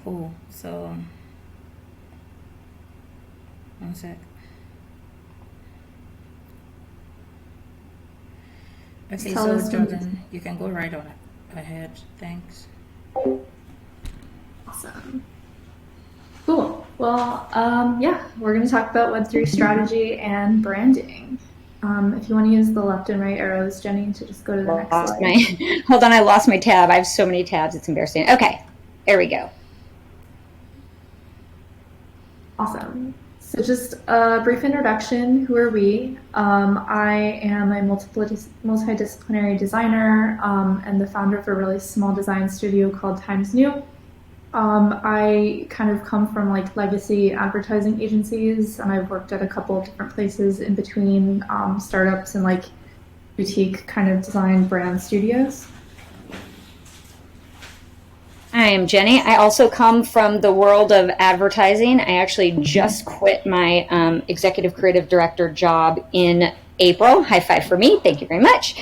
Cool. So, one sec. Just Okay, tell so us when you. Jordan, you can go right on ahead. Thanks. Awesome. Cool. Well, yeah, we're going to talk about Web3 strategy and branding. If you want to use the left and right arrows, Jenny, to just go to the next Lost slide. my, hold on, I lost my tab. I have so many tabs, it's embarrassing. Okay, there we go. Awesome. So just a brief introduction. Who are we? I am a multidisciplinary designer and the founder of a really small design studio called Times New. I kind of come from like legacy advertising agencies, and I've worked at a couple of different places in between startups and like boutique kind of design brand studios. I am Jenny. I also come from the world of advertising. I actually just quit my executive creative director job in April. High five for me. Thank you very much.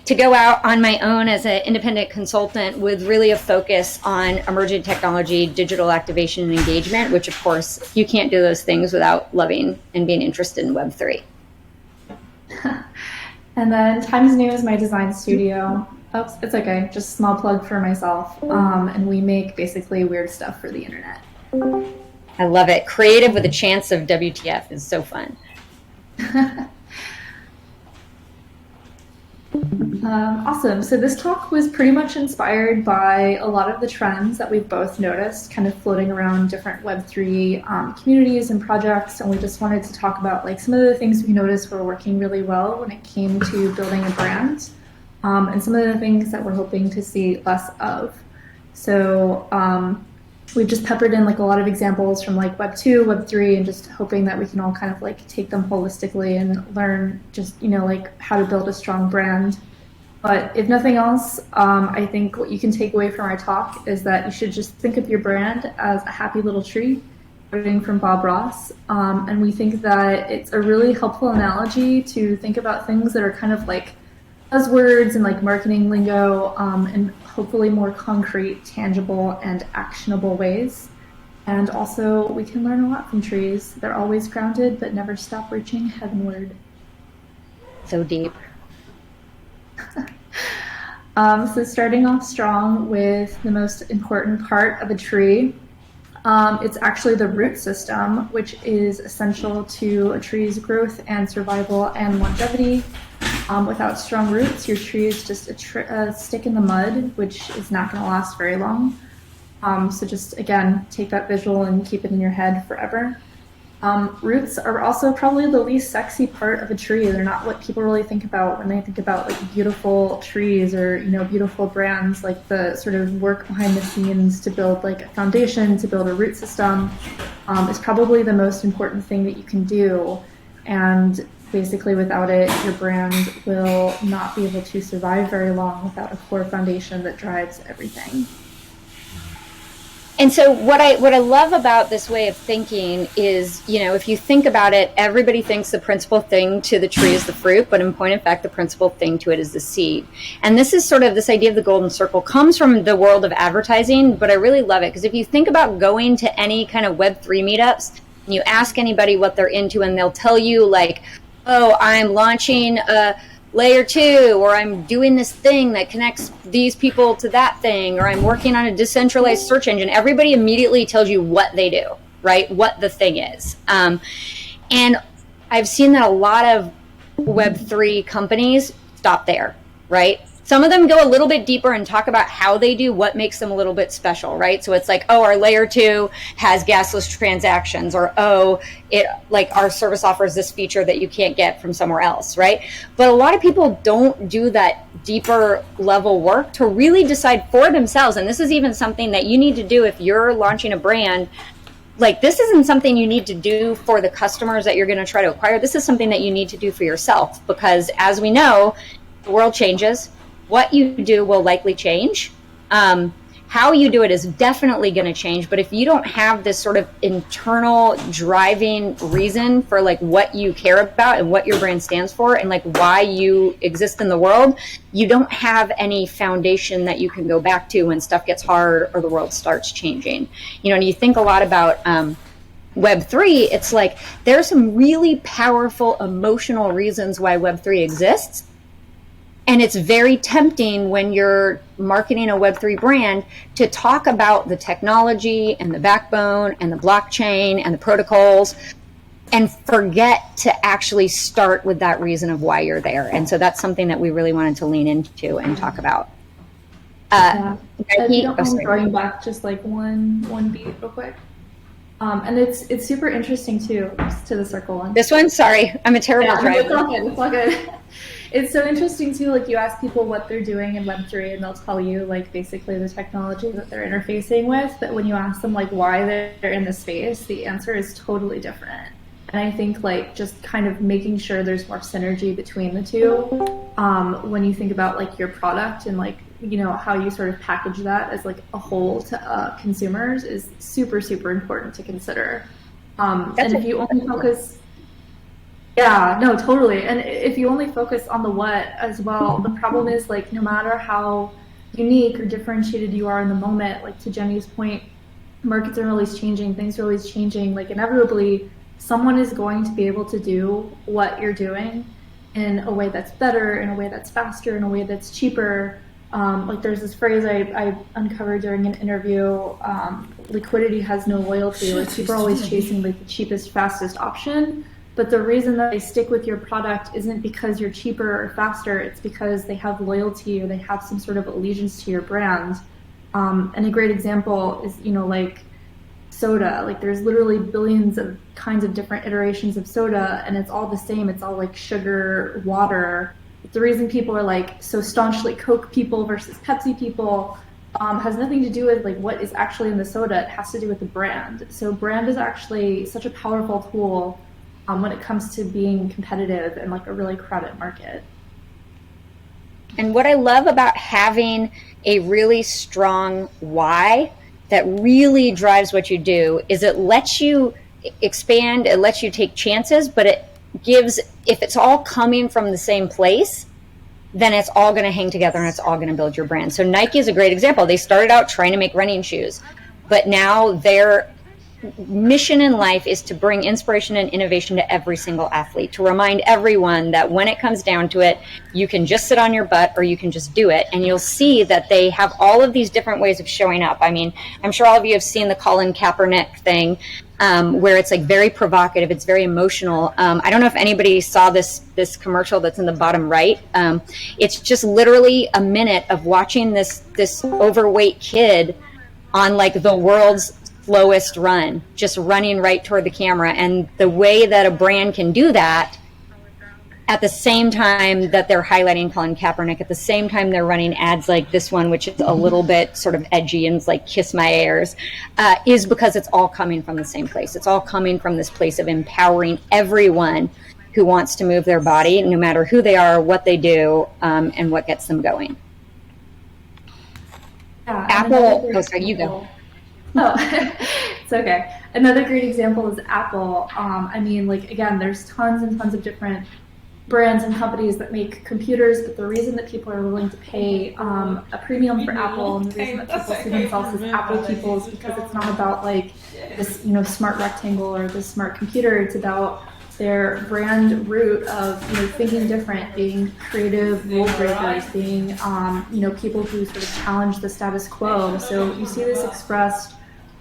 To go out on my own as an independent consultant with really a focus on emerging technology, digital activation, and engagement, which, of course, you can't do those things without loving and being interested in Web3. And then Times New is my design studio. Oops, it's okay. Just a small plug for myself. And we make basically weird stuff for the internet. I love it. Creative with a chance of WTF is so fun. Awesome. So this talk was pretty much inspired by a lot of the trends that we've both noticed kind of floating around different Web3 communities and projects. And we just wanted to talk about like some of the things we noticed were working really well when it came to building a brand, and some of the things that we're hoping to see less of. So we've just peppered in like a lot of examples from like Web2, Web3, and just hoping that we can all kind of like take them holistically and learn just, like how to build a strong brand. But if nothing else, I think what you can take away from our talk is that you should just think of your brand as a happy little tree, quoting from Bob Ross. And we think that it's a really helpful analogy to think about things that are kind of like buzzwords and like marketing lingo, and hopefully more concrete, tangible, and actionable ways. And also, we can learn a lot from trees. They're always grounded, but never stop reaching heavenward. So deep. So starting off strong with the most important part of a tree, it's actually the root system, which is essential to a tree's growth and survival and longevity. Without strong roots, your tree is just a stick in the mud, which is not going to last very long. So just, again, take that visual and keep it in your head forever. Roots are also probably the least sexy part of a tree. They're not what people really think about when they think about like beautiful trees or, beautiful brands, like the sort of work behind the scenes to build like a foundation, to build a root system, is probably the most important thing that you can do. And basically without it, your brand will not be able to survive very long without a core foundation that drives everything. And so what I love about this way of thinking is, if you think about it, everybody thinks the principal thing to the tree is the fruit, but in point of fact, the principal thing to it is the seed. And this is sort of this idea of the golden circle comes from the world of advertising, but I really love it because if you think about going to any kind of Web3 meetups, and you ask anybody what they're into and they'll tell you like, oh, I'm launching a layer 2, or I'm doing this thing that connects these people to that thing, or I'm working on a decentralized search engine. Everybody immediately tells you what they do, right? What the thing is. And I've seen that a lot of Web3 companies stop there, right? Some of them go a little bit deeper and talk about how they do what makes them a little bit special, right? So it's like, oh, our layer 2 has gasless transactions, or oh, it like our service offers this feature that you can't get from somewhere else, right? But a lot of people don't do that deeper level work to really decide for themselves. And this is even something that you need to do if you're launching a brand. Like, this isn't something you need to do for the customers that you're going to try to acquire. This is something that you need to do for yourself, because as we know, the world changes. What you do will likely change. how you do it is definitely going to change. But if you don't have this sort of internal driving reason for like what you care about and what your brand stands for and like why you exist in the world, you don't have any foundation that you can go back to when stuff gets hard or the world starts changing. You know, and you think a lot about Web3, it's like there's some really powerful emotional reasons why Web3 exists. And it's very tempting when you're marketing a Web3 brand to talk about the technology and the backbone and the blockchain and the protocols and forget to actually start with that reason of why you're there. And so that's something that we really wanted to lean into and talk about. If you don't mind going back just like one beat real quick. And it's super interesting too, just to the circle one. This one? Sorry, I'm a terrible driver. It's all good. It's so interesting too, like you ask people what they're doing in Web3 and they'll tell you like basically the technology that they're interfacing with, but when you ask them like why they're in the space, the answer is totally different. And I think like just kind of making sure there's more synergy between the two when you think about like your product and like, you know, how you sort of package that as like a whole to consumers is super, super important to consider. And if you only focus... Yeah, no, totally. And if you only focus on the what as well, the problem is like no matter how unique or differentiated you are in the moment, like to Jenny's point, markets are always changing, things are always changing, like inevitably someone is going to be able to do what you're doing in a way that's better, in a way that's faster, in a way that's cheaper. Like there's this phrase I uncovered during an interview, liquidity has no loyalty, like people are always chasing like the cheapest, fastest option. But the reason that they stick with your product isn't because you're cheaper or faster, it's because they have loyalty or they have some sort of allegiance to your brand. And a great example is, you know, like soda. Like there's literally billions of kinds of different iterations of soda and it's all the same. It's all like sugar, water. The reason people are like so staunchly Coke people versus Pepsi people has nothing to do with like what is actually in the soda. It has to do with the brand. So brand is actually such a powerful tool when it comes to being competitive in like a really crowded market. And what I love about having a really strong why that really drives what you do is it lets you expand, it lets you take chances, but it gives, if it's all coming from the same place, then it's all going to hang together and it's all going to build your brand. So Nike is a great example. They started out trying to make running shoes, but now they're mission in life is to bring inspiration and innovation to every single athlete, to remind everyone that when it comes down to it, you can just sit on your butt or you can just do it. And you'll see that they have all of these different ways of showing up. I mean, I'm sure all of you have seen the Colin Kaepernick thing, where it's like very provocative. It's very emotional. I don't know if anybody saw this commercial that's in the bottom right. It's just literally a minute of watching this overweight kid on like the world's slowest run, just running right toward the camera. And the way that a brand can do that at the same time that they're highlighting Colin Kaepernick, at the same time they're running ads like this one, which is a little bit sort of edgy and like kiss my ears, is because it's all coming from the same place. It's all coming from this place of empowering everyone who wants to move their body, no matter who they are, what they do, and what gets them going. Yeah, Apple, oh, sorry, you go. Oh, it's okay. Another great example is Apple. I mean, like, again, there's tons and tons of different brands and companies that make computers, but the reason that people are willing to pay a premium for Apple and the reason that people see themselves as Apple people is because it's not about like this, you know, smart rectangle or this smart computer. It's about their brand root of, you know, thinking different, being creative rule breakers, being, you know, people who sort of challenge the status quo. So you see this expressed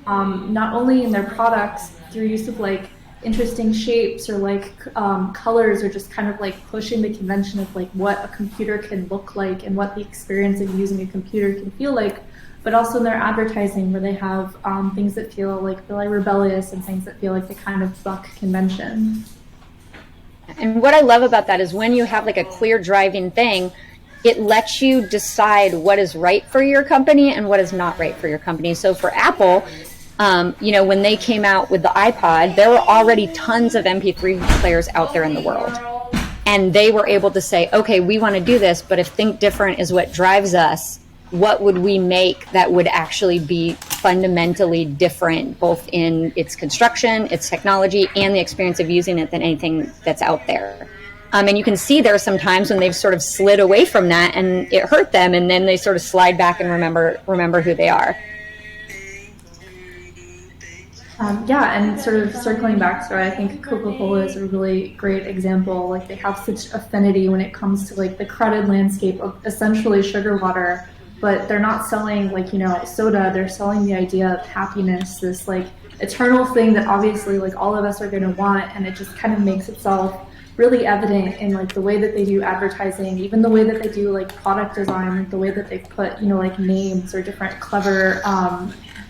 not only in their products through use of like interesting shapes or like colors or just kind of like pushing the convention of like what a computer can look like and what the experience of using a computer can feel like, but also in their advertising where they have things that feel like really rebellious and things that feel like they kind of buck convention. And what I love about that is when you have like a clear driving thing, it lets you decide what is right for your company and what is not right for your company. So for Apple, you know, when they came out with the iPod, there were already tons of MP3 players out there in the world. And they were able to say, okay, we want to do this, but if think different is what drives us, what would we make that would actually be fundamentally different, both in its construction, its technology, and the experience of using it than anything that's out there. And you can see there are some times when they've sort of slid away from that and it hurt them, and then they sort of slide back and remember who they are. And sort of circling back to it, I think Coca-Cola is a really great example. Like, they have such affinity when it comes to like the crowded landscape of essentially sugar water, but they're not selling like, soda. They're selling the idea of happiness, this like eternal thing that obviously like all of us are going to want, and it just kind of makes itself really evident in like the way that they do advertising, even the way that they do like product design, like the way that they've put, like names or different clever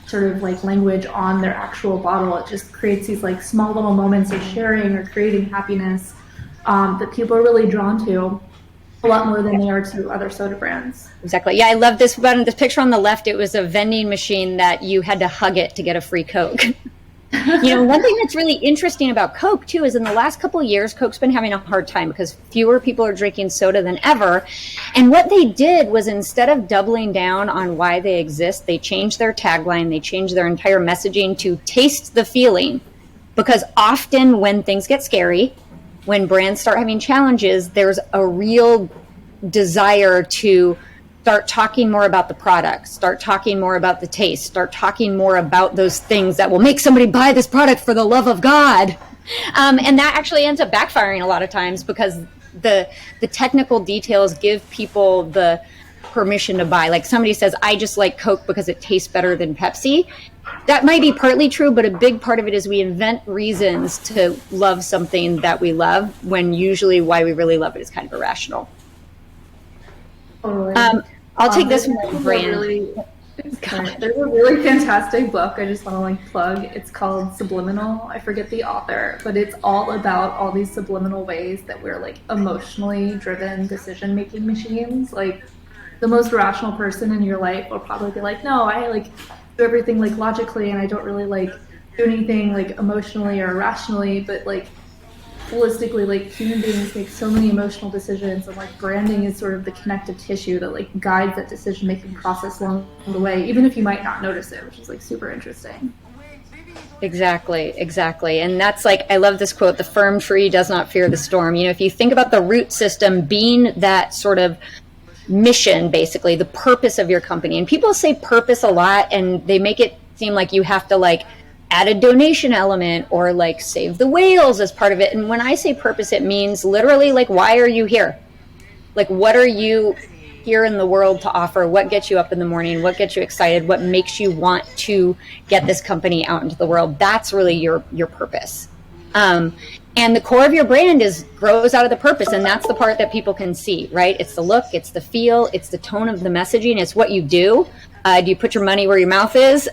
sort of like language on their actual bottle. It just creates these like small little moments of sharing or creating happiness that people are really drawn to a lot more than they are to other soda brands. Exactly. Yeah, I love this one. This picture on the left, it was a vending machine that you had to hug it to get a free Coke. One thing that's really interesting about Coke too is in the last couple of years, Coke's been having a hard time because fewer people are drinking soda than ever. And what they did was, instead of doubling down on why they exist, they changed their tagline, they changed their entire messaging to taste the feeling. Because often when things get scary, when brands start having challenges, there's a real desire to start talking more about the product, start talking more about the taste, start talking more about those things that will make somebody buy this product for the love of God. And that actually ends up backfiring a lot of times, because the technical details give people the permission to buy. Like, somebody says, I just like Coke because it tastes better than Pepsi. That might be partly true, but a big part of it is we invent reasons to love something that we love, when usually why we really love it is kind of irrational. Totally. I'll take this one brand. There's a really fantastic book I just want to like plug. It's called Subliminal. I forget the author, but it's all about all these subliminal ways that we're like emotionally driven decision-making machines. Like, the most rational person in your life will probably be like, no, I like do everything like logically, and I don't really like do anything like emotionally or rationally, but like holistically, like human beings make so many emotional decisions, and like branding is sort of the connective tissue that like guides that decision making process along the way, even if you might not notice it, which is like super interesting. Exactly. And that's like, I love this quote, the firm tree does not fear the storm. If you think about the root system being that sort of mission, basically the purpose of your company, and people say purpose a lot and they make it seem like you have to like add a donation element or like save the whales as part of it. And when I say purpose, it means literally like, why are you here? Like, what are you here in the world to offer? What gets you up in the morning? What gets you excited? What makes you want to get this company out into the world? That's really your purpose. And the core of your brand grows out of the purpose, and that's the part that people can see, right? It's the look, it's the feel, it's the tone of the messaging, it's what you do. Do you put your money where your mouth is?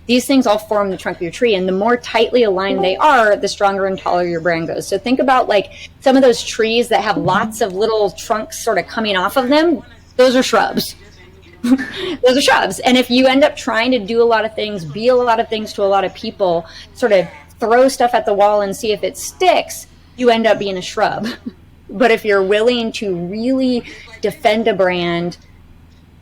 These things all form the trunk of your tree, and the more tightly aligned they are, the stronger and taller your brand goes. So think about like some of those trees that have lots of little trunks sort of coming off of them. Those are shrubs. Those are shrubs. And if you end up trying to do a lot of things, be a lot of things to a lot of people, sort of throw stuff at the wall and see if it sticks, you end up being a shrub. But if you're willing to really defend a brand,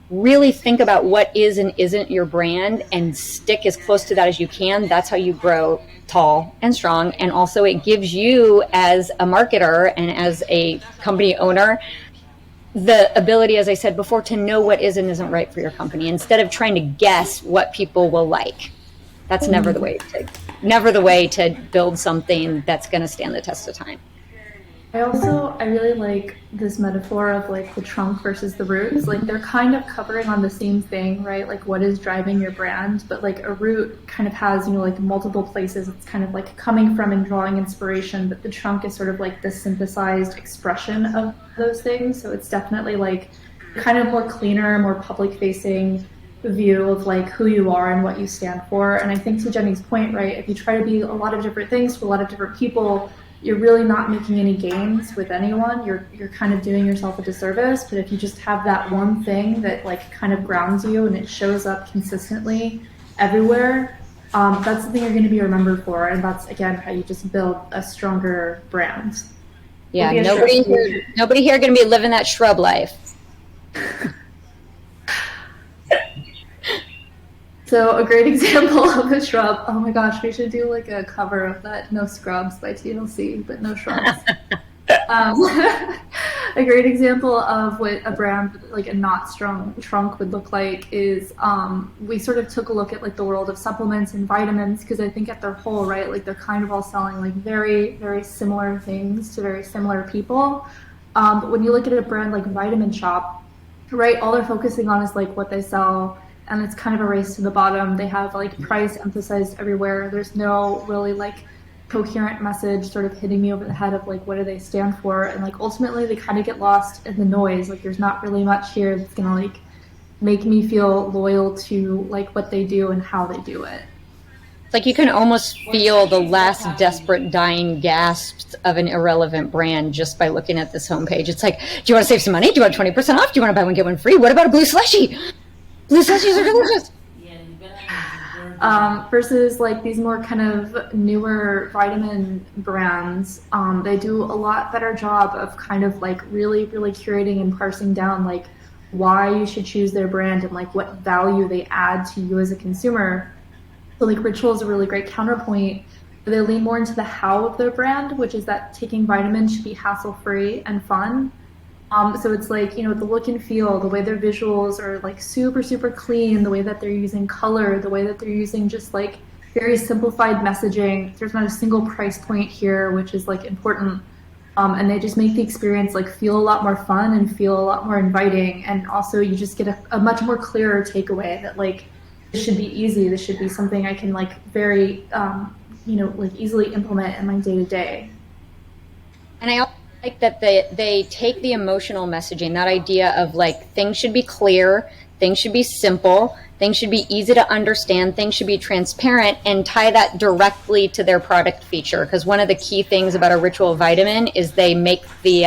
really think about what is and isn't your brand, and stick as close to that as you can, that's how you grow tall and strong. And also it gives you, as a marketer and as a company owner, the ability, as I said before, to know what is and isn't right for your company, instead of trying to guess what people will like. That's never the way to build something that's going to stand the test of time. I really like this metaphor of like the trunk versus the roots. Like, they're kind of covering on the same thing, right? Like, what is driving your brand? But like a root kind of has, like multiple places it's kind of like coming from and drawing inspiration, but the trunk is sort of like the synthesized expression of those things. So it's definitely like kind of more cleaner, more public facing view of like who you are and what you stand for. And I think, to Jenny's point, right, if you try to be a lot of different things to a lot of different people, you're really not making any gains with anyone. You're kind of doing yourself a disservice. But if you just have that one thing that like kind of grounds you and it shows up consistently everywhere, that's the thing you're going to be remembered for. And that's, again, how you just build a stronger brand. Yeah, nobody here going to be living that shrub life. So a great example of a shrub. Oh my gosh, we should do like a cover of that No Scrubs by TLC, but no shrubs. Um, a great example of what a brand like a not strong trunk would look like is we sort of took a look at like the world of supplements and vitamins because I think at their whole, right, like they're kind of all selling like very, very similar things to very similar people. But when you look at a brand like Vitamin Shop, right, all they're focusing on is like what they sell, and it's kind of a race to the bottom. They have like price emphasized everywhere. There's no really like coherent message sort of hitting me over the head of like what do they stand for, and like ultimately they kind of get lost in the noise. Like there's not really much here that's gonna like make me feel loyal to like what they do and how they do it. It's like you can almost feel the last desperate dying gasps of an irrelevant brand just by looking at this homepage. It's like, do you want to save some money? Do you want 20% off? Do you want to buy one get one free? What about a blue slushie? Blue slushies are delicious. Versus like these more kind of newer vitamin brands, they do a lot better job of kind of like really, really curating and parsing down like why you should choose their brand and like what value they add to you as a consumer. So like Ritual is a really great counterpoint. They lean more into the how of their brand, which is that taking vitamins should be hassle-free and fun. So it's like, you know, the look and feel, the way their visuals are like super, super clean, the way that they're using color, the way that they're using just like very simplified messaging. There's not a single price point here, which is like important. And they just make the experience like feel a lot more fun and feel a lot more inviting. And also you just get a much more clearer takeaway that like, this should be easy. This should be something I can like very, you know, like easily implement in my day to day. And I also like that they take the emotional messaging, that idea of like things should be clear, things should be simple, things should be easy to understand, things should be transparent, and tie that directly to their product feature. Because one of the key things about a Ritual vitamin is they make the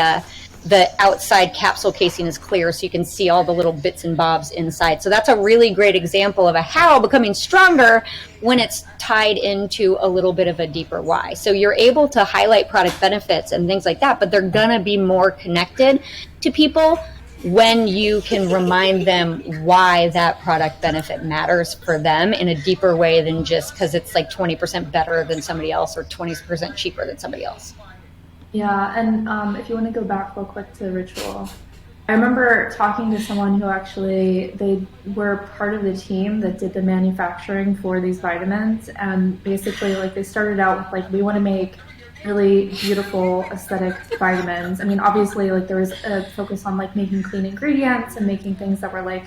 outside capsule casing is clear so you can see all the little bits and bobs inside. So that's a really great example of a how becoming stronger when it's tied into a little bit of a deeper why. So you're able to highlight product benefits and things like that, but they're gonna be more connected to people when you can remind them why that product benefit matters for them in a deeper way than just because it's like 20% better than somebody else or 20% cheaper than somebody else. Yeah, and if you want to go back real quick to Ritual, I remember talking to someone who actually, they were part of the team that did the manufacturing for these vitamins, and basically like they started out with like, we want to make really beautiful aesthetic vitamins. I mean, obviously like there was a focus on like making clean ingredients and making things that were like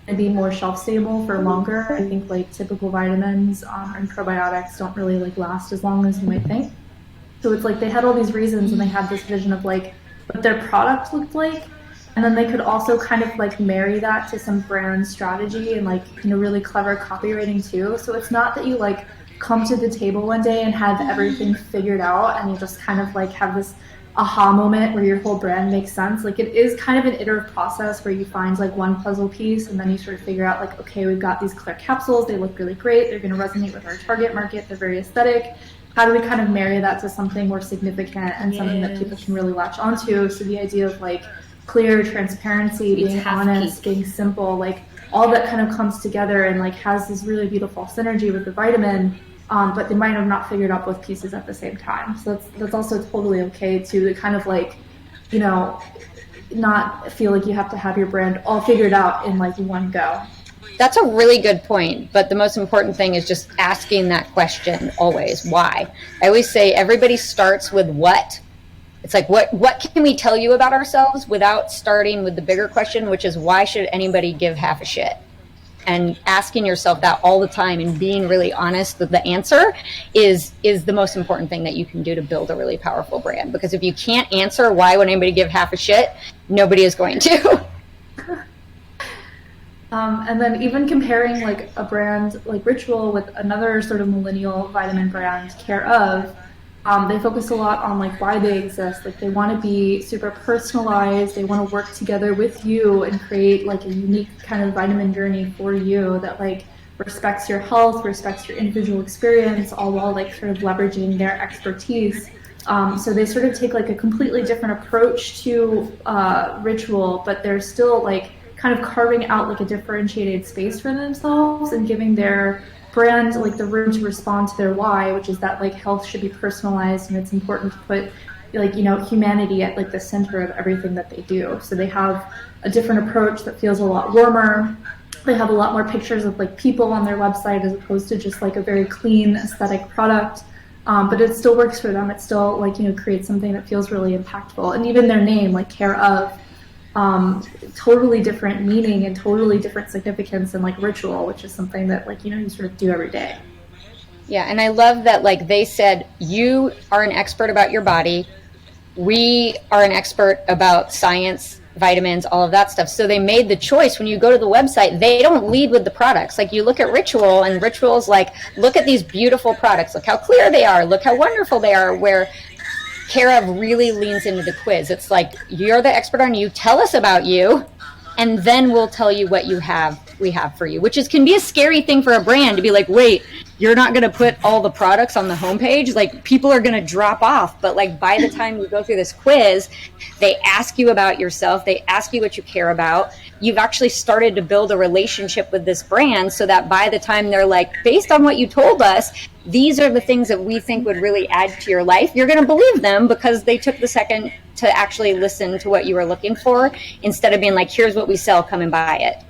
maybe more shelf stable for longer. I think like typical vitamins and probiotics don't really like last as long as you might think. So it's like they had all these reasons and they had this vision of like what their product looked like. And then they could also kind of like marry that to some brand strategy and like, you know, really clever copywriting too. So it's not that you like come to the table one day and have everything figured out and you just kind of like have this aha moment where your whole brand makes sense. Like it is kind of an iterative process where you find like one puzzle piece and then you sort of figure out like, okay, we've got these clear capsules. They look really great. They're going to resonate with our target market. They're very aesthetic. How do we kind of marry that to something more significant and something that people can really latch onto? So the idea of like clear transparency, being honest, being simple, like all that kind of comes together and like has this really beautiful synergy with the vitamin, but they might have not figured out both pieces at the same time. So that's also totally okay to kind of like, you know, not feel like you have to have your brand all figured out in like one go. That's a really good point, but the most important thing is just asking that question always. Why? I always say everybody starts with what. It's like, what can we tell you about ourselves without starting with the bigger question, which is why should anybody give half a shit? And asking yourself that all the time and being really honest with the answer is the most important thing that you can do to build a really powerful brand. Because if you can't answer why would anybody give half a shit, nobody is going to. And then even comparing like a brand like Ritual with another sort of millennial vitamin brand, Care Of, they focus a lot on like why they exist. Like they want to be super personalized. They want to work together with you and create like a unique kind of vitamin journey for you that like respects your health, respects your individual experience, all while like sort of leveraging their expertise. So they sort of take like a completely different approach to Ritual, but they're still like kind of carving out like a differentiated space for themselves and giving their brand like the room to respond to their why, which is that like health should be personalized and it's important to put like, you know, humanity at like the center of everything that they do. So they have a different approach that feels a lot warmer. They have a lot more pictures of like people on their website as opposed to just like a very clean aesthetic product. But it still works for them. It still like, you know, creates something that feels really impactful. And even their name, like Care Of, totally different meaning and totally different significance and like ritual, which is something that like, you know, you sort of do every day. Yeah, and I love that like they said, you are an expert about your body. We are an expert about science, vitamins, all of that stuff. So they made the choice. When you go to the website, they don't lead with the products. Like you look at Ritual and Ritual's like, look at these beautiful products. Look how clear they are. Look how wonderful they are. Where Care Of really leans into the quiz. It's like, you're the expert on you. Tell us about you. And then we'll tell you what we have for you, which can be a scary thing for a brand to be like, wait, you're not going to put all the products on the homepage. Like people are going to drop off. But like by the time you go through this quiz, they ask you about yourself. They ask you what you care about. You've actually started to build a relationship with this brand so that by the time they're like, based on what you told us, these are the things that we think would really add to your life. You're going to believe them because they took the second to actually listen to what you were looking for instead of being like, here's what we sell, come and buy it.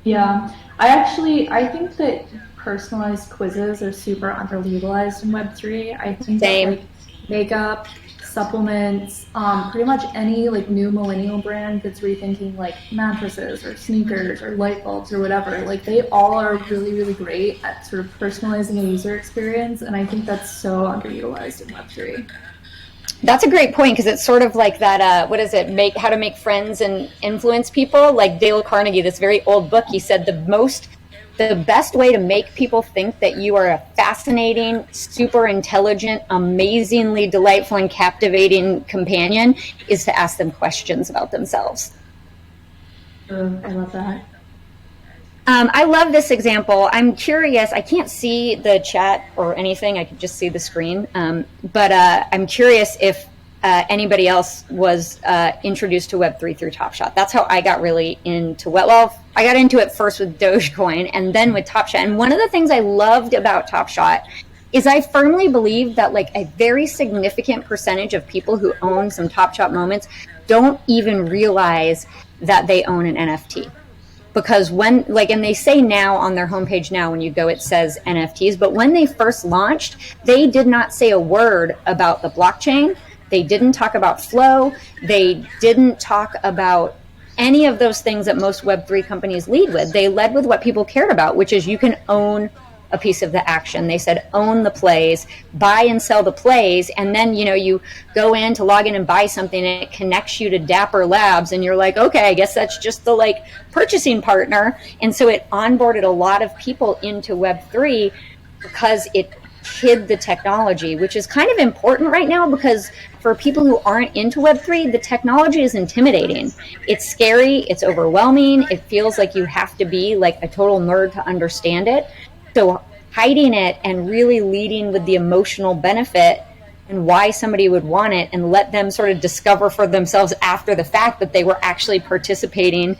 Yeah, I think that personalized quizzes are super underutilized in Web3. I think that like makeup, supplements, pretty much any like new millennial brand that's rethinking like mattresses or sneakers or light bulbs or whatever, like they all are really, really great at sort of personalizing a user experience. And I think that's so underutilized in Web3. That's a great point because it's sort of like that, how to make friends and influence people. Like Dale Carnegie, this very old book, he said the best way to make people think that you are a fascinating, super intelligent, amazingly delightful and captivating companion is to ask them questions about themselves. I love that. I love this example. I'm curious. I can't see the chat or anything. I can just see the screen. But I'm curious if anybody else was introduced to Web3 through Top Shot. That's how I got really into I got into it first with Dogecoin and then with Top Shot. And one of the things I loved about Top Shot is I firmly believe that like a very significant percentage of people who own some Top Shot moments don't even realize that they own an NFT. Because and they say now on their homepage now, when you go, it says NFTs, but when they first launched, they did not say a word about the blockchain. They didn't talk about flow. They didn't talk about any of those things that most Web3 companies lead with. They led with what people cared about, which is you can own a piece of the action. They said, own the plays, buy and sell the plays. And then, you go in to log in and buy something and it connects you to Dapper Labs. And you're like, okay, I guess that's just the purchasing partner. And so it onboarded a lot of people into Web3 because it hid the technology, which is kind of important right now because for people who aren't into Web3, the technology is intimidating. It's scary. It's overwhelming. It feels like you have to be like a total nerd to understand it. So hiding it and really leading with the emotional benefit and why somebody would want it and let them sort of discover for themselves after the fact that they were actually participating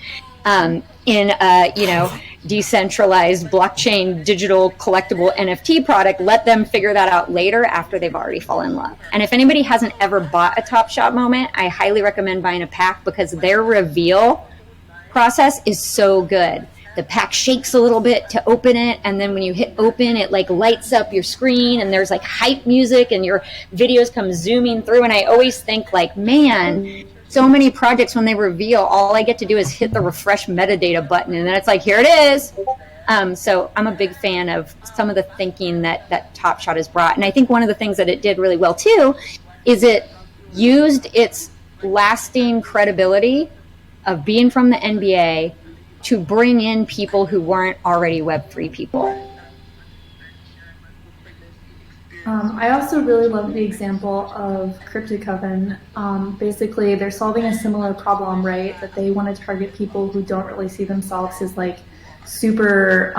in a, decentralized blockchain digital collectible NFT product, let them figure that out later after they've already fallen in love. And if anybody hasn't ever bought a Top Shot moment, I highly recommend buying a pack because their reveal process is so good. The pack shakes a little bit to open it, and then when you hit open, it lights up your screen, and there's hype music, and your videos come zooming through. And I always think man, so many projects when they reveal, all I get to do is hit the refresh metadata button, and then it's here it is. So I'm a big fan of some of the thinking that Top Shot has brought, and I think one of the things that it did really well too is it used its lasting credibility of being from the NBA to bring in people who weren't already Web3 people. I also really love the example of Cryptic Coven. Basically, they're solving a similar problem, right? That they want to target people who don't really see themselves as super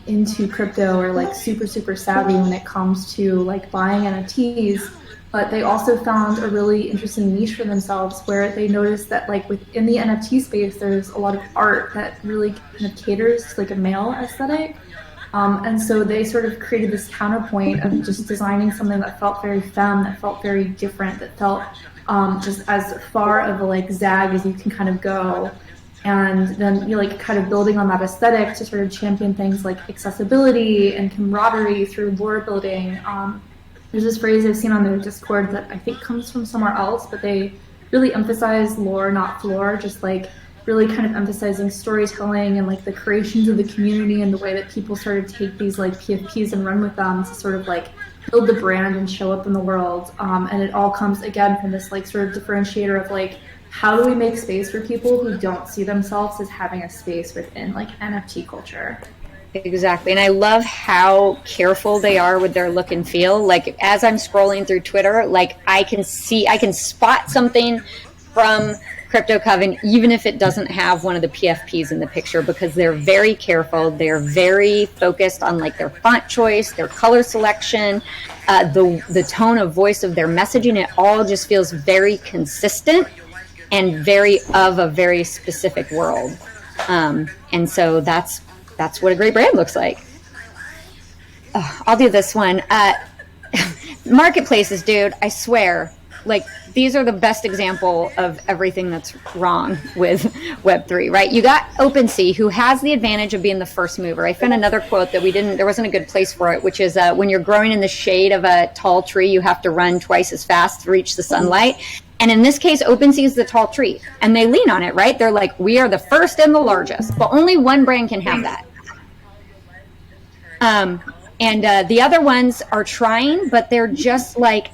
into crypto or like super savvy when it comes to like buying NFTs, but they also found a really interesting niche for themselves where they noticed that like within the NFT space there's a lot of art that really kind of caters to like a male aesthetic. And so they sort of created this counterpoint of just designing something that felt very femme, that felt very different, that felt just as far of a like zag as you can kind of go. And then you like kind of building on that aesthetic to sort of champion things like accessibility and camaraderie through lore building. There's this phrase I've seen on their Discord that I think comes from somewhere else, but they really emphasize lore, not floor, just like really kind of emphasizing storytelling and like the creations of the community and the way that people sort of take these like PFPs and run with them to sort of like build the brand and show up in the world. And it all comes again from this like sort of differentiator of like, how do we make space for people who don't see themselves as having a space within like NFT culture? Exactly. And I love how careful they are with their look and feel. Like as I'm scrolling through Twitter, like I can spot something from Crypto Coven, even if it doesn't have one of the PFPs in the picture, because they're very careful. They're very focused on like their font choice, their color selection, the tone of voice of their messaging. It all just feels very consistent and very of a very specific world. And so that's what a great brand looks like. I'll do this one. Marketplaces, dude, I swear, like these are the best example of everything that's wrong with Web3, right? You got OpenSea, who has the advantage of being the first mover. I found another quote that there wasn't a good place for it, which is when you're growing in the shade of a tall tree, you have to run twice as fast to reach the sunlight. And in this case, OpenSea is the tall tree, and they lean on it, right? They're like, we are the first and the largest, but only one brand can have that. And the other ones are trying, but they're just like,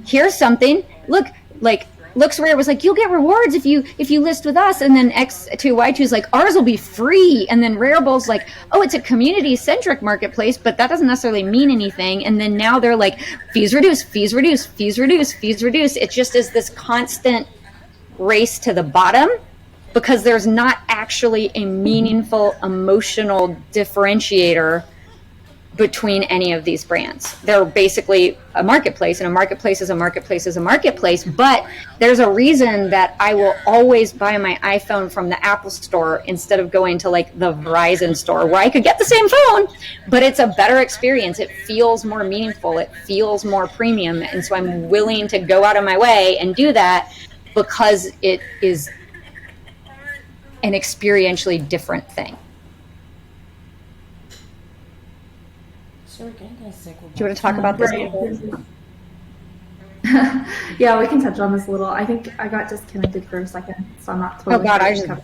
here's something. Looks where it was like, you'll get rewards if you list with us. And then X2Y2 is like, ours will be free. And then Rarebull's like, oh, it's a community-centric marketplace, but that doesn't necessarily mean anything. And then now they're like, fees reduce, fees reduce, fees reduce, fees reduce. It just is this constant race to the bottom because there's not actually a meaningful emotional differentiator between any of these brands. They're basically a marketplace, and a marketplace is a marketplace is a marketplace, but there's a reason that I will always buy my iPhone from the Apple store instead of going to like the Verizon store where I could get the same phone, but it's a better experience. It feels more meaningful. It feels more premium. And so I'm willing to go out of my way and do that because it is an experientially different thing. Sure, can you guys circle back? Do you want to talk about this? Yeah, we can touch on this a little. I think I got disconnected for a second, so I'm not totally. Oh God, sure.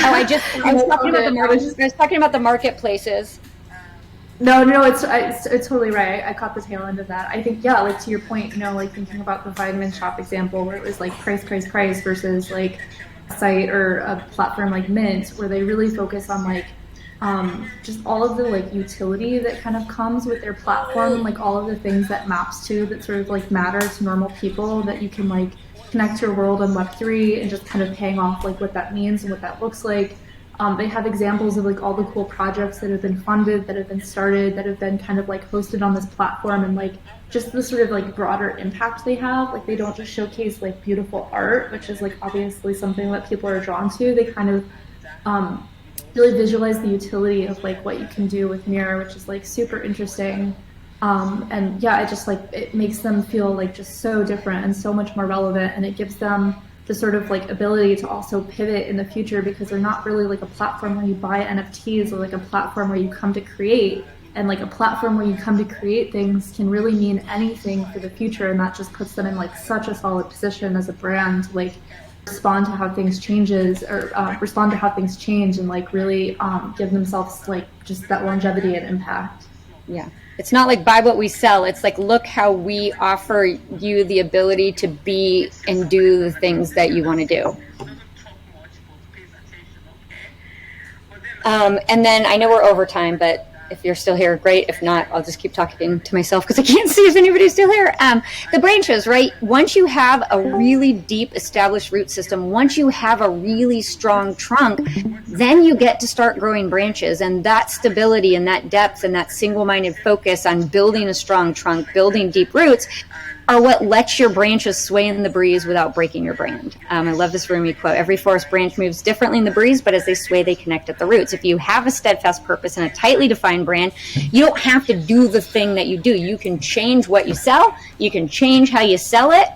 I was talking about the marketplaces. No, it's totally right. I caught the tail end of that. I think, yeah, like to your point, like thinking about the vitamin shop example where it was like price versus like a site or a platform like Mint, where they really focus on like just all of the like utility that kind of comes with their platform, like all of the things that maps to that sort of like matter to normal people that you can like connect your world on Web3 and just kind of paying off like what that means and what that looks like. They have examples of like all the cool projects that have been funded, that have been started, that have been kind of like hosted on this platform, and like just the sort of like broader impact they have. Like they don't just showcase like beautiful art, which is like obviously something that people are drawn to. They kind of really visualize the utility of like what you can do with Mirror, which is like super interesting. And yeah, it just like, it makes them feel like just so different and so much more relevant, and it gives them the sort of like ability to also pivot in the future, because they're not really like a platform where you buy NFTs, or like a platform where you come to create, and like a platform where you come to create things can really mean anything for the future. And that just puts them in like such a solid position as a brand to like respond to how things change and like really give themselves like just that longevity and impact. Yeah. It's not like buy what we sell. It's like, look how we offer you the ability to be and do the things that you want to do. And then I know we're over time, but If you're still here, great. If not, I'll just keep talking to myself because I can't see if anybody's still here. The branches, right? Once you have a really deep established root system, once you have a really strong trunk, then you get to start growing branches. And that stability and that depth and that single-minded focus on building a strong trunk, building deep roots, are what lets your branches sway in the breeze without breaking your brand. I love this Rumi quote: every forest branch moves differently in the breeze, but as they sway, they connect at the roots. If you have a steadfast purpose and a tightly defined brand, you don't have to do the thing that you do. You can change what you sell. You can change how you sell it,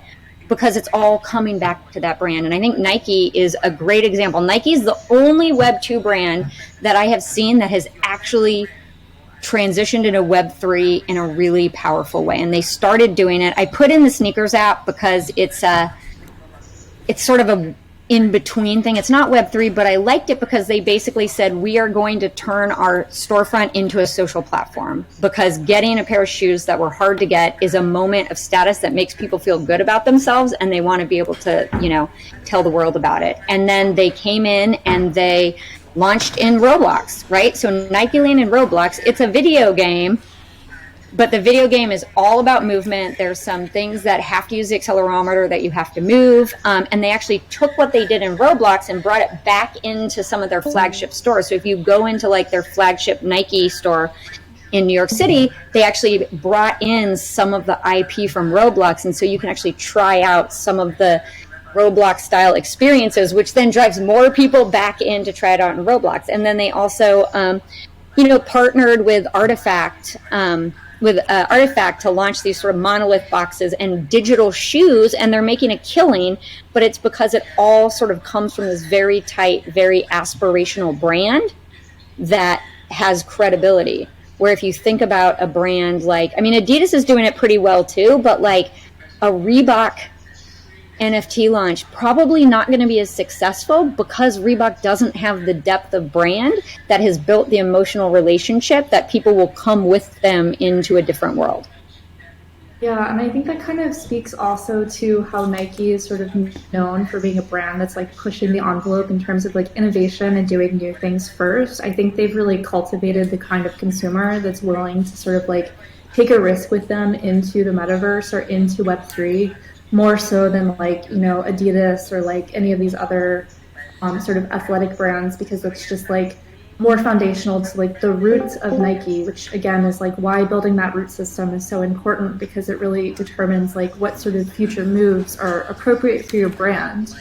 because it's all coming back to that brand. And I think Nike is a great example. Nike is the only Web 2 brand that I have seen that has actually transitioned into Web3 in a really powerful way. And they started doing it. I put in the sneakers app because it's sort of a in-between thing. It's not Web3, but I liked it because they basically said, we are going to turn our storefront into a social platform, because getting a pair of shoes that were hard to get is a moment of status that makes people feel good about themselves, and they want to be able to, tell the world about it. And then they came in and they launched in Roblox, right? So Nike Land in Roblox, it's a video game, but the video game is all about movement. There's some things that have to use the accelerometer that you have to move. And they actually took what they did in Roblox and brought it back into some of their flagship stores. So if you go into like their flagship Nike store in New York City, they actually brought in some of the IP from Roblox. And so you can actually try out some of the Roblox style experiences, which then drives more people back in to try it out in Roblox. And then they also, partnered with Artifact, to launch these sort of monolith boxes and digital shoes, and they're making a killing, but it's because it all sort of comes from this very tight, very aspirational brand that has credibility. Where if you think about a brand like, Adidas is doing it pretty well too, but like a Reebok NFT launch probably not going to be as successful because Reebok doesn't have the depth of brand that has built the emotional relationship that people will come with them into a different world. Yeah, and I think that kind of speaks also to how Nike is sort of known for being a brand that's like pushing the envelope in terms of like innovation and doing new things first. I think they've really cultivated the kind of consumer that's willing to sort of like take a risk with them into the metaverse or into Web3, more so than like, Adidas or like any of these other sort of athletic brands, because it's just like more foundational to like the roots of Nike, which again is like why building that root system is so important, because it really determines like what sort of future moves are appropriate for your brand.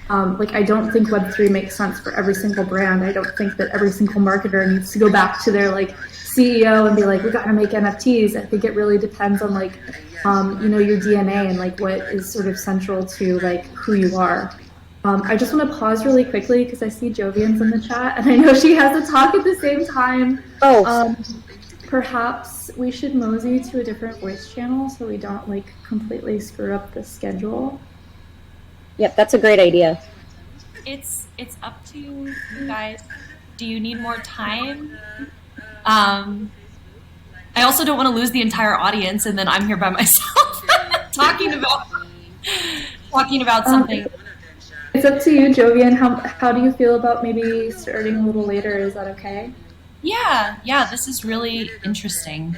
I don't think Web3 makes sense for every single brand. I don't think that every single marketer needs to go back to their like CEO and be like, we got to make NFTs. I think it really depends on like, your DNA and like what is sort of central to like who you are. I just want to pause really quickly because I see Jovian's in the chat and I know she has to talk at the same time. Perhaps we should mosey to a different voice channel so we don't like completely screw up the schedule. Yep, that's a great idea. It's up to you guys. Do you need more time? I also don't want to lose the entire audience and then I'm here by myself talking about something. It's up to you, Jovian. How do you feel about maybe starting a little later? Is that okay? Yeah, this is really interesting.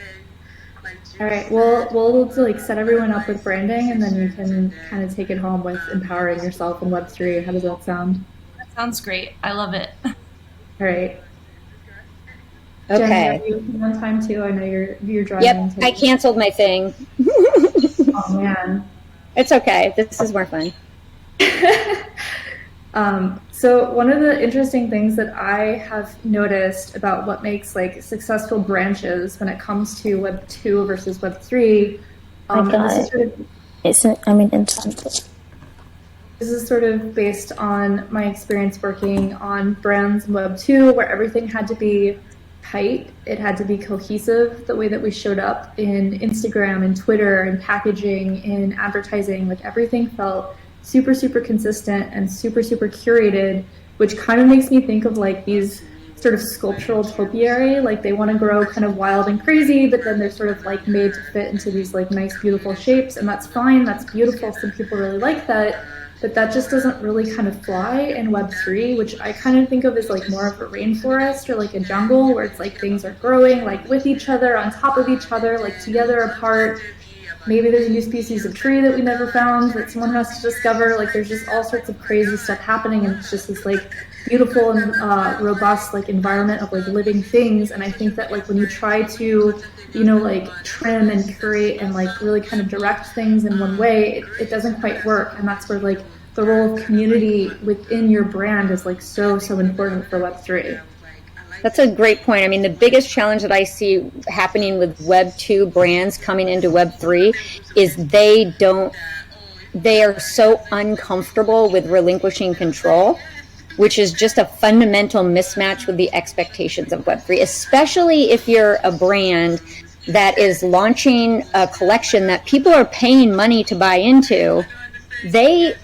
All right, we'll like set everyone up with branding, and then you can kind of take it home with empowering yourself in Web3. How does that sound? That sounds great. I love it. All right. Okay. Jen, are you on time too? I know you're driving. Yep, I canceled my thing. Oh man, it's okay. This is more fun. So one of the interesting things that I have noticed about what makes like successful branches when it comes to Web 2 versus Web 3, this is sort of based on my experience working on brands in Web 2, where everything had to be tight. It had to be cohesive, the way that we showed up in Instagram and Twitter and packaging, in advertising, like everything felt super, super consistent and super, super curated, which kind of makes me think of like these sort of sculptural topiary, like they want to grow kind of wild and crazy, but then they're sort of like made to fit into these like nice, beautiful shapes, and that's fine, that's beautiful. Some people really like that. but that just doesn't really kind of fly in Web3, which I kind of think of as like more of a rainforest or like a jungle where it's like things are growing like with each other, on top of each other, like together, apart. Maybe there's a new species of tree that we never found that someone has to discover. Like there's just all sorts of crazy stuff happening, and it's just this like beautiful and robust like environment of like living things. And I think that like when you try to, you know, like trim and curate and like really kind of direct things in one way, it doesn't quite work. And that's where like the role of community within your brand is like so important for Web3. That's a great point. I mean, the biggest challenge that I see happening with Web 2 brands coming into Web 3 is they are so uncomfortable with relinquishing control, which is just a fundamental mismatch with the expectations of Web 3, especially if you're a brand that is launching a collection that people are paying money to buy into. They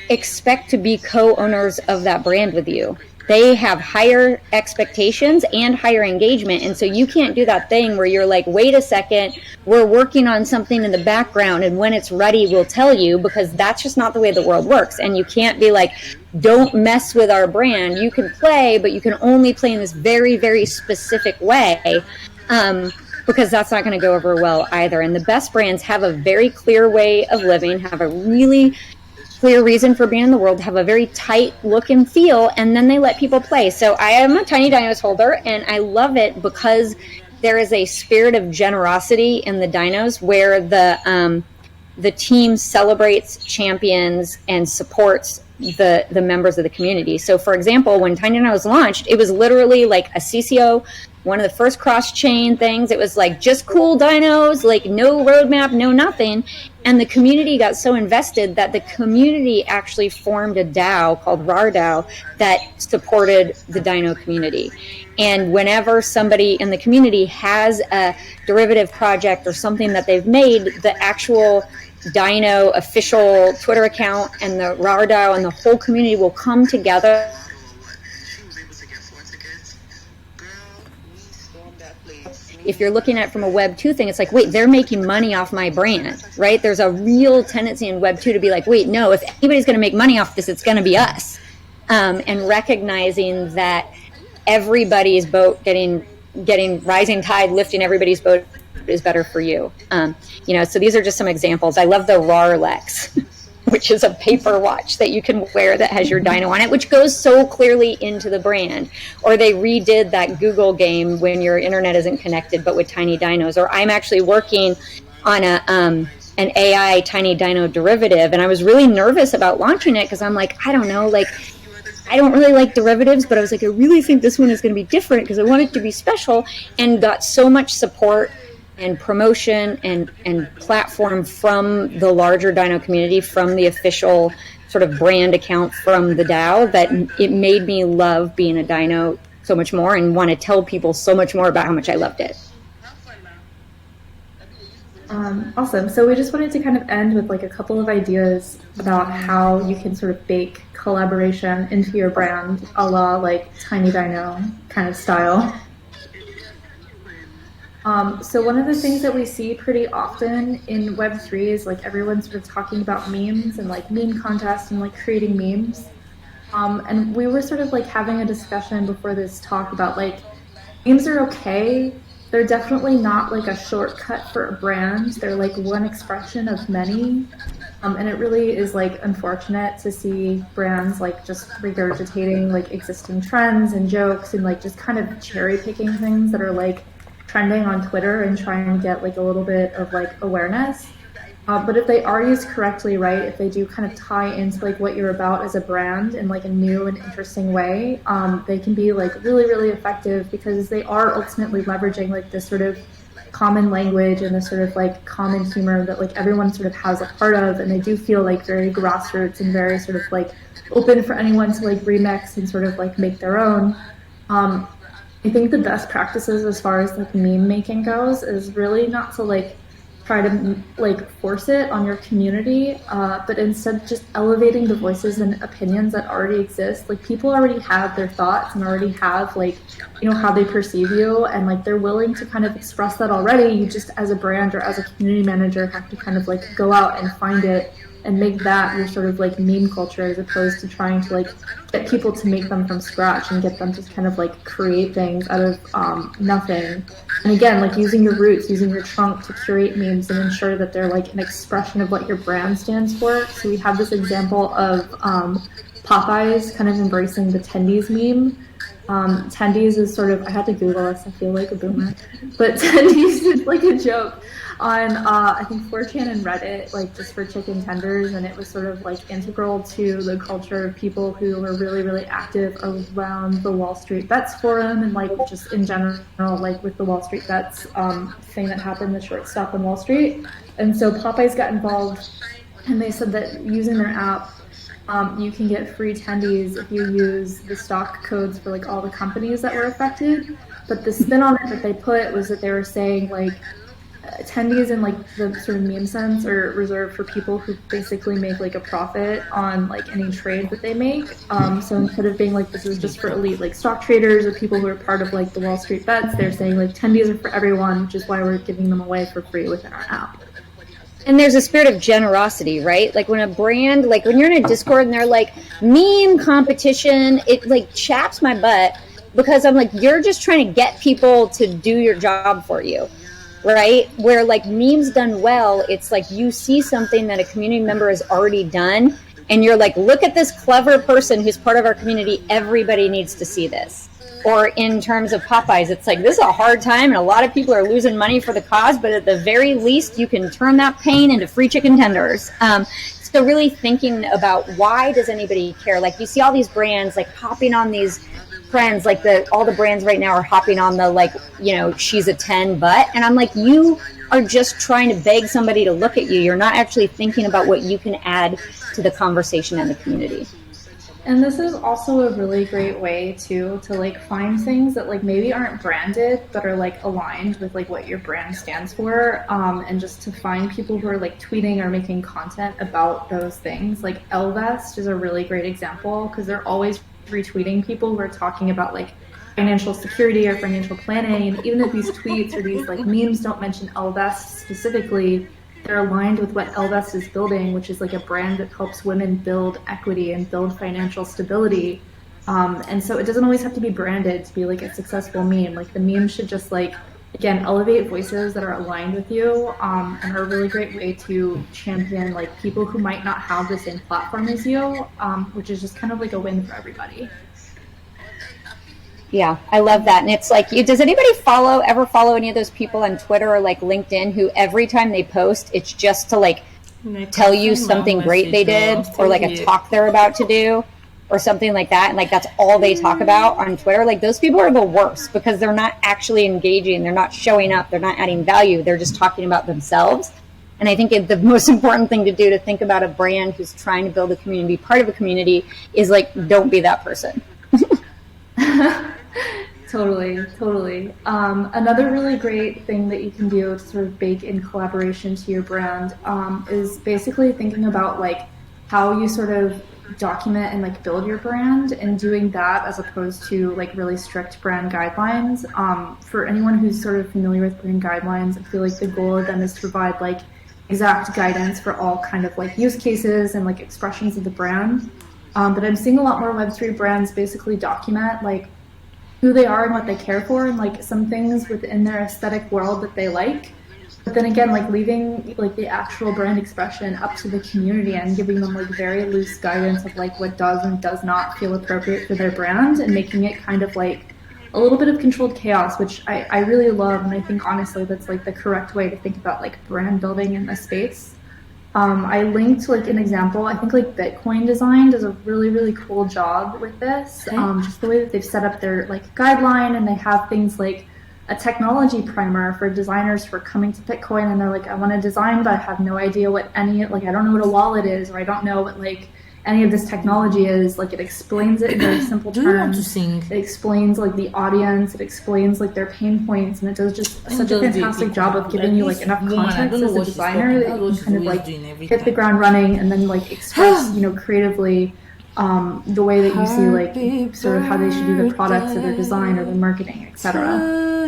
expect to be co-owners of that brand with you. They have higher expectations and higher engagement. And so you can't do that thing where you're like, wait a second, we're working on something in the background, and when it's ready, we'll tell you, because that's just not the way the world works. And you can't be like, don't mess with our brand. You can play, but you can only play in this very, very specific way, because that's not going to go over well either. And the best brands have a very clear way of living, have a really clear reason for being in the world, have a very tight look and feel, and then they let people play. So I am a Tiny Dinos holder, and I love it because there is a spirit of generosity in the dinos where the team celebrates, champions, and supports the members of the community. So for example, when Tiny Dinos launched, it was literally like a CCO, one of the first cross-chain things. It was like just cool dinos, like no roadmap, no nothing. And the community got so invested that the community actually formed a DAO called RAR DAO that supported the dino community. And whenever somebody in the community has a derivative project or something that they've made, the actual dino official Twitter account and the RAR DAO and the whole community will come together. If you're looking at it from a Web 2 thing, it's like, wait, they're making money off my brand, right? There's a real tendency in Web 2 to be like, wait, no, if anybody's going to make money off this, it's going to be us. And recognizing that everybody's boat getting rising tide, lifting everybody's boat is better for you. So these are just some examples. I love the Rarlex, which is a paper watch that you can wear that has your dino on it, which goes so clearly into the brand. Or they redid that Google game when your internet isn't connected, but with tiny dinos. Or I'm actually working on an AI tiny dino derivative, and I was really nervous about launching it because I'm like, I don't know, like, I don't really like derivatives, but I was like, I really think this one is going to be different because I want it to be special, and got so much support and promotion and platform from the larger dino community, from the official sort of brand account from the DAO, that it made me love being a dino so much more and want to tell people so much more about how much I loved it. Awesome. So we just wanted to kind of end with like a couple of ideas about how you can sort of bake collaboration into your brand, a la like Tiny Dino kind of style. So one of the things that we see pretty often in Web3 is like everyone's sort of talking about memes and like meme contests and like creating memes. And we were sort of like having a discussion before this talk about like memes are okay. They're definitely not like a shortcut for a brand. They're like one expression of many. And it really is like unfortunate to see brands like just regurgitating like existing trends and jokes and like just kind of cherry picking things that are like trending on Twitter and trying to get like a little bit of like awareness. But if they are used correctly, right, if they do kind of tie into like what you're about as a brand in like a new and interesting way, they can be like really, really effective because they are ultimately leveraging like this sort of common language and this sort of like common humor that like everyone sort of has a part of, and they do feel like very grassroots and very sort of like open for anyone to like remix and sort of like make their own. I think the best practices as far as like meme making goes is really not to like try to like force it on your community, but instead just elevating the voices and opinions that already exist. Like people already have their thoughts and already have like, you know, how they perceive you, and like they're willing to kind of express that already. You just as a brand or as a community manager have to kind of like go out and find it and make that your sort of like meme culture, as opposed to trying to like get people to make them from scratch and get them to kind of like create things out of nothing. And again, like using your roots, using your trunk to curate memes and ensure that they're like an expression of what your brand stands for. So we have this example of Popeyes kind of embracing the tendies meme. Tendies is sort of, I had to Google this, I feel like a boomer, but tendies is like a joke on, I think 4chan and Reddit, like just for chicken tenders, and it was sort of like integral to the culture of people who were really, really active around the Wall Street Bets forum, and like just in general, like with the Wall Street Bets thing that happened, the short stop on Wall Street. And so Popeyes got involved, and they said that using their app, you can get free tendies if you use the stock codes for like all the companies that were affected. But the spin on it that they put was that they were saying like tendies in like the sort of meme sense are reserved for people who basically make like a profit on like any trade that they make. So instead of being like this is just for elite like stock traders or people who are part of like the Wall Street Bets, they're saying like tendies are for everyone, which is why we're giving them away for free within our app. And there's a spirit of generosity, right? Like when a brand, like when you're in a Discord and they're like, meme competition, it like chaps my butt, because I'm like, you're just trying to get people to do your job for you, right? Where like memes done well, it's like you see something that a community member has already done, and you're like, look at this clever person who's part of our community. Everybody needs to see this. Or in terms of Popeyes, it's like, this is a hard time and a lot of people are losing money for the cause, but at the very least, you can turn that pain into free chicken tenders. So really thinking about, why does anybody care? Like you see all these brands like hopping on these trends, like all the brands right now are hopping on the like, you know, she's a 10 but, and I'm like, you are just trying to beg somebody to look at you. You're not actually thinking about what you can add to the conversation and the community. And this is also a really great way to like find things that like maybe aren't branded but are like aligned with like what your brand stands for, and just to find people who are like tweeting or making content about those things. Like Elvest is a really great example, because they're always retweeting people who are talking about like financial security or financial planning, and even if these tweets or these like memes don't mention Elvest specifically, they're aligned with what Elvest is building, which is like a brand that helps women build equity and build financial stability. And so it doesn't always have to be branded to be like a successful meme. Like the meme should just like, again, elevate voices that are aligned with you, and are a really great way to champion like people who might not have the same platform as you, which is just kind of like a win for everybody. Yeah, I love that. And it's like, does anybody ever follow any of those people on Twitter or like LinkedIn who every time they post, it's just to like tell you something great they did, or like a talk they're about to do or something like that, and like that's all they talk about on Twitter? Like those people are the worst, because they're not actually engaging, they're not showing up, they're not adding value, they're just talking about themselves. And I think the most important thing to do to think about a brand who's trying to build a community, part of a community, is like, don't be that person. Totally. Another really great thing that you can do to sort of bake in collaboration to your brand is basically thinking about like how you sort of document and like build your brand, and doing that as opposed to like really strict brand guidelines. For anyone who's sort of familiar with brand guidelines, I feel like the goal of them is to provide like exact guidance for all kind of like use cases and like expressions of the brand. But I'm seeing a lot more Web3 brands basically document like who they are and what they care for, and like some things within their aesthetic world that they like. But then again, like leaving like the actual brand expression up to the community and giving them like very loose guidance of like what does and does not feel appropriate for their brand, and making it kind of like a little bit of controlled chaos, which I really love. And I think honestly that's like the correct way to think about like brand building in this space. I linked like an example. I think like Bitcoin Design does a really, really cool job with this. Just the way that they've set up their like guideline, and they have things like a technology primer for designers who are coming to Bitcoin, and they're like, I want to design, but I have no idea what any, like, I don't know what a wallet is, or I don't know what like any of this technology is. Like it explains it in very simple terms. It explains like the audience, it explains like their pain points, and it does just such a fantastic job of giving you like enough context as a designer that you can kind of like hit the ground running, and then like express, you know, creatively the way that you see like sort of how they should do their products or their design or their marketing, etc.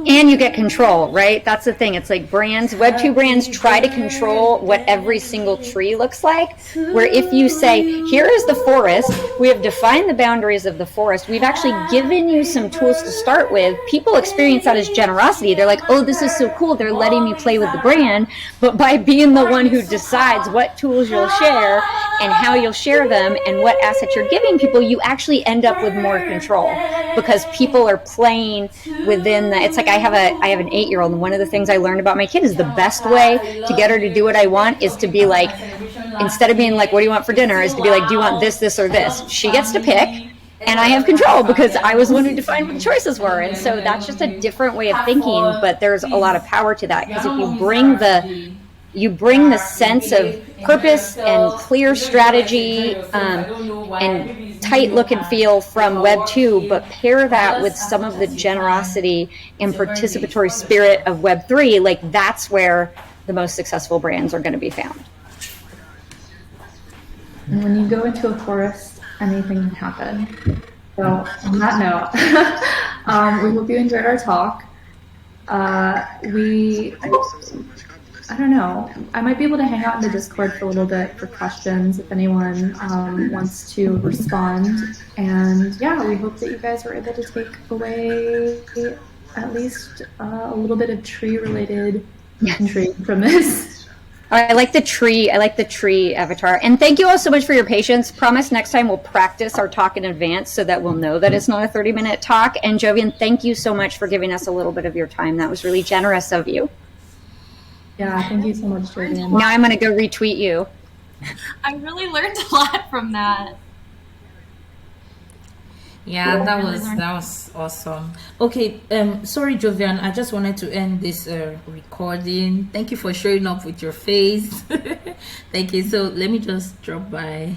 And you get control, right? That's the thing. It's like brands, Web2 brands try to control what every single tree looks like. Where if you say, here is the forest, we have defined the boundaries of the forest, we've actually given you some tools to start with, people experience that as generosity. They're like, oh, this is so cool. They're letting me play with the brand. But by being the one who decides what tools you'll share and how you'll share them and what assets you're giving people, you actually end up with more control because people are playing within the, it's like I have an 8-year-old, and one of the things I learned about my kid is the best way to get her to do what I want is to be like, instead of being like, what do you want for dinner, is to be like, do you want this, this, or this? She gets to pick, and I have control because I was the one who defined what the choices were. And so that's just a different way of thinking, but there's a lot of power to that, because if you bring the sense of purpose and clear strategy and tight look and feel from Web 2, but pair that with some of the generosity and participatory spirit of Web 3, like that's where the most successful brands are going to be found. And when you go into a forest, anything can happen. So on that note, we hope you enjoyed our talk. I don't know. I might be able to hang out in the Discord for a little bit for questions if anyone wants to respond. And yeah, we hope that you guys were able to take away at least a little bit of tree-related intrigue from this. I like the tree. I like the tree avatar. And thank you all so much for your patience. Promise next time we'll practice our talk in advance so that we'll know that it's not a 30-minute talk. And Jovian, thank you so much for giving us a little bit of your time. That was really generous of you. Yeah, thank you so much, Jovian. Now I'm going to go retweet you. I really learned a lot from that. Yeah, that was awesome. Okay, sorry, Jovian, I just wanted to end this recording. Thank you for showing up with your face. Thank you. So let me just drop by